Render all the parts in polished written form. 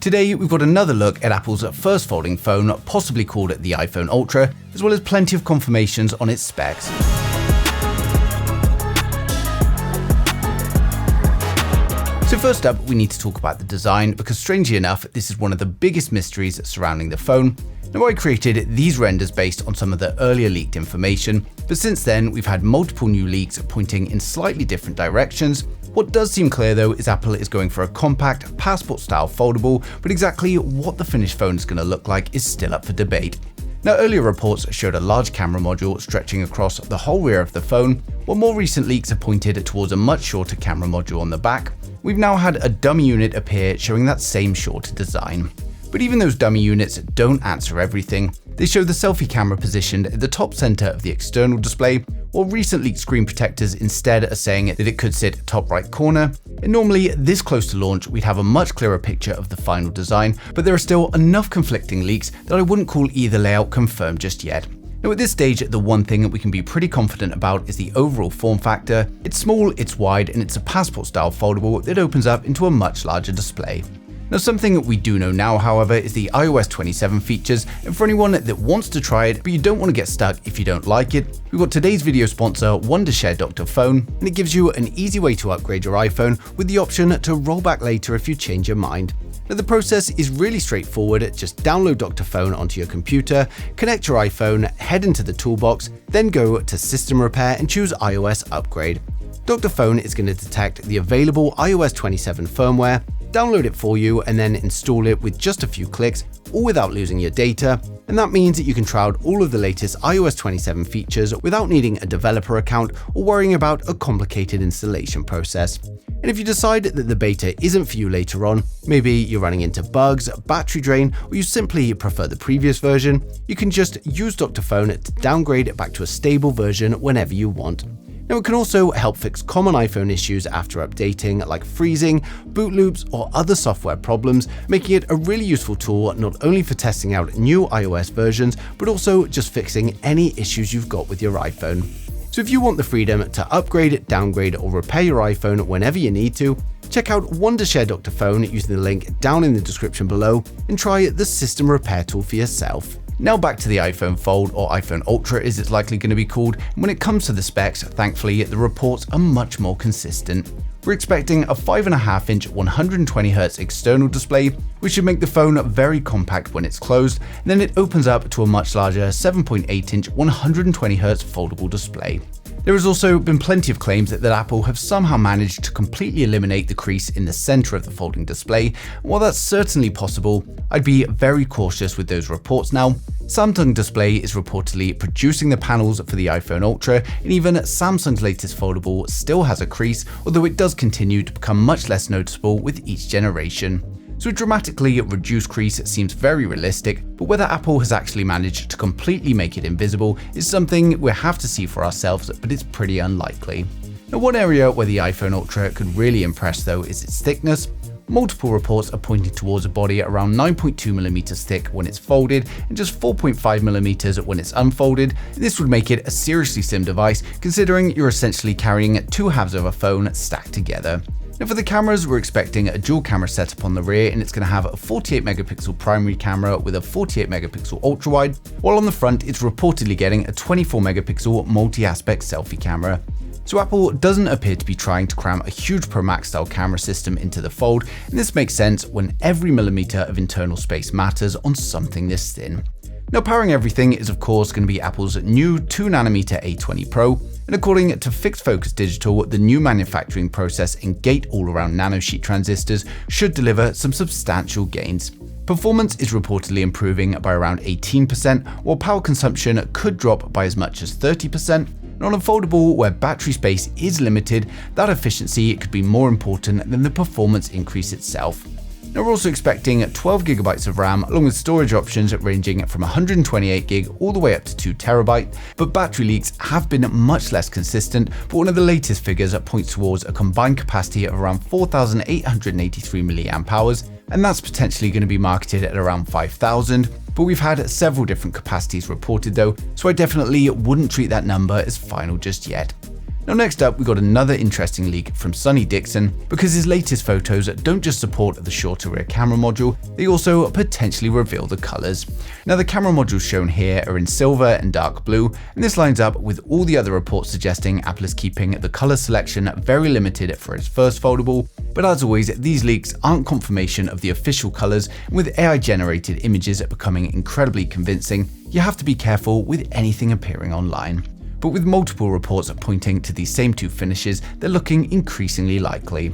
Today we've got another look at Apple's first folding phone, possibly called the iPhone Ultra, as well as plenty of confirmations on its specs. So first up, we need to talk about the design, because strangely enough, this is one of the biggest mysteries surrounding the phone. Now, I created these renders based on some of the earlier leaked information, but since then we've had multiple new leaks pointing in slightly different directions. What does seem clear though is Apple is going for a compact, passport-style foldable, but exactly what the finished phone is going to look like is still up for debate. Now, earlier reports showed a large camera module stretching across the whole rear of the phone, while more recent leaks have pointed towards a much shorter camera module on the back. We've now had a dummy unit appear showing that same shorter design. But even those dummy units don't answer everything. They show the selfie camera positioned at the top center of the external display, while recent leaked screen protectors instead are saying that it could sit top right corner. And normally, this close to launch, we'd have a much clearer picture of the final design, but there are still enough conflicting leaks that I wouldn't call either layout confirmed just yet. Now, at this stage, the one thing that we can be pretty confident about is the overall form factor. It's small, it's wide, and it's a passport-style foldable that opens up into a much larger display. Now, something we do know now, however, is the iOS 27 features, and for anyone that wants to try it but you don't want to get stuck if you don't like it, we've got today's video sponsor, Wondershare Dr. Phone, and it gives you an easy way to upgrade your iPhone with the option to roll back later if you change your mind. Now, the process is really straightforward. Just download Dr. Phone onto your computer, connect your iPhone, head into the toolbox, then go to System Repair and choose iOS Upgrade. Dr. Phone is going to detect the available iOS 27 firmware, download it for you, and then install it with just a few clicks, all without losing your data. And that means that you can try out all of the latest iOS 27 features without needing a developer account or worrying about a complicated installation process. And if you decide that the beta isn't for you later on, maybe you're running into bugs, battery drain, or you simply prefer the previous version, you can just use Dr. Phone to downgrade it back to a stable version whenever you want. Now, it can also help fix common iPhone issues after updating, like freezing, boot loops, or other software problems, making it a really useful tool not only for testing out new iOS versions, but also just fixing any issues you've got with your iPhone. So if you want the freedom to upgrade, downgrade, or repair your iPhone whenever you need to, check out Wondershare Dr. Phone using the link down in the description below and try the system repair tool for yourself. Now back to the iPhone Fold, or iPhone Ultra as it's likely going to be called, and when it comes to the specs, thankfully the reports are much more consistent. We're expecting a 5.5-inch 120Hz external display, which should make the phone very compact when it's closed, and then it opens up to a much larger 7.8-inch 120Hz foldable display. There has also been plenty of claims that Apple have somehow managed to completely eliminate the crease in the center of the folding display. While that's certainly possible, I'd be very cautious with those reports now. Samsung Display is reportedly producing the panels for the iPhone Ultra, and even Samsung's latest foldable still has a crease, although it does continue to become much less noticeable with each generation. So a dramatically reduced crease seems very realistic, but whether Apple has actually managed to completely make it invisible is something we'll have to see for ourselves, but it's pretty unlikely. Now, one area where the iPhone Ultra could really impress though is its thickness. Multiple reports are pointing towards a body around 9.2mm thick when it's folded and just 4.5mm when it's unfolded. This would make it a seriously slim device, considering you're essentially carrying two halves of a phone stacked together. Now, for the cameras, we're expecting a dual camera setup on the rear, and it's going to have a 48-megapixel primary camera with a 48-megapixel ultra-wide, while on the front it's reportedly getting a 24-megapixel multi-aspect selfie camera. So Apple doesn't appear to be trying to cram a huge Pro Max style camera system into the Fold, and this makes sense when every millimeter of internal space matters on something this thin. Now, powering everything is of course going to be Apple's new 2nm A20 Pro, and according to Fixed Focus Digital, the new manufacturing process and gate-all-around nanosheet transistors should deliver some substantial gains. Performance is reportedly improving by around 18%, while power consumption could drop by as much as 30%. And on a foldable where battery space is limited, that efficiency could be more important than the performance increase itself. Now, we're also expecting 12GB of RAM along with storage options ranging from 128GB all the way up to 2TB, but battery leaks have been much less consistent, but one of the latest figures points towards a combined capacity of around 4,883 mAh, and that's potentially going to be marketed at around 5,000. But we've had several different capacities reported though, so I definitely wouldn't treat that number as final just yet. Now next up, we got another interesting leak from Sonny Dixon, because his latest photos don't just support the shorter rear camera module, they also potentially reveal the colors. Now the camera modules shown here are in silver and dark blue, and this lines up with all the other reports suggesting Apple is keeping the color selection very limited for its first foldable. But as always, these leaks aren't confirmation of the official colors, and with AI generated images becoming incredibly convincing, you have to be careful with anything appearing online. But with multiple reports pointing to these same two finishes, they're looking increasingly likely.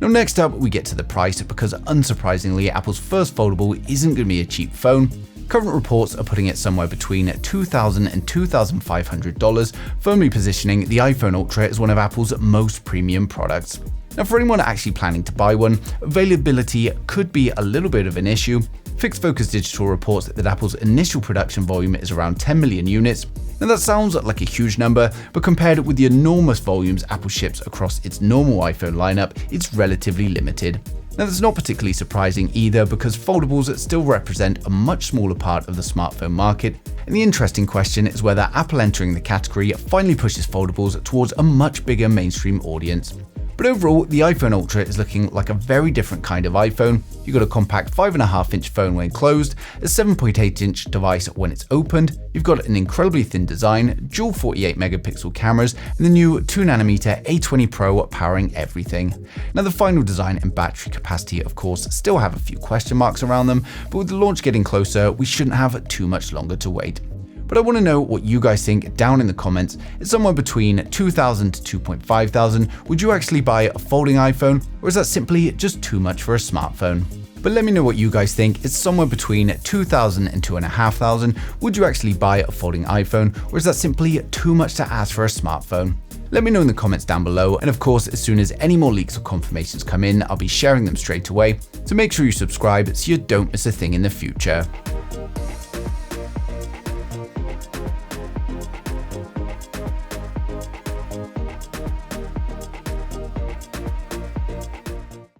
Now next up, we get to the price, because unsurprisingly, Apple's first foldable isn't going to be a cheap phone. Current reports are putting it somewhere between $2,000 and $2,500, firmly positioning the iPhone Ultra as one of Apple's most premium products. Now for anyone actually planning to buy one, availability could be a little bit of an issue. Fixed Focus Digital reports that Apple's initial production volume is around 10 million units. Now that sounds like a huge number, but compared with the enormous volumes Apple ships across its normal iPhone lineup, it's relatively limited. Now that's not particularly surprising either, because foldables still represent a much smaller part of the smartphone market, and the interesting question is whether Apple entering the category finally pushes foldables towards a much bigger mainstream audience. But overall, the iPhone Ultra is looking like a very different kind of iPhone. You've got a compact 5.5-inch phone when closed, a 7.8-inch device when it's opened, you've got an incredibly thin design, dual 48-megapixel cameras, and the new 2nm A20 Pro powering everything. Now the final design and battery capacity of course still have a few question marks around them, but with the launch getting closer, we shouldn't have too much longer to wait. But I want to know what you guys think down in the comments. It's somewhere between $2,000 to $2,500. Would you actually buy a folding iPhone, or is that simply just too much for a smartphone? But let me know what you guys think. It's somewhere between $2,000 and $2,500. Would you actually buy a folding iPhone, or is that simply too much to ask for a smartphone? Let me know in the comments down below, and of course, as soon as any more leaks or confirmations come in, I'll be sharing them straight away. So make sure you subscribe so you don't miss a thing in the future.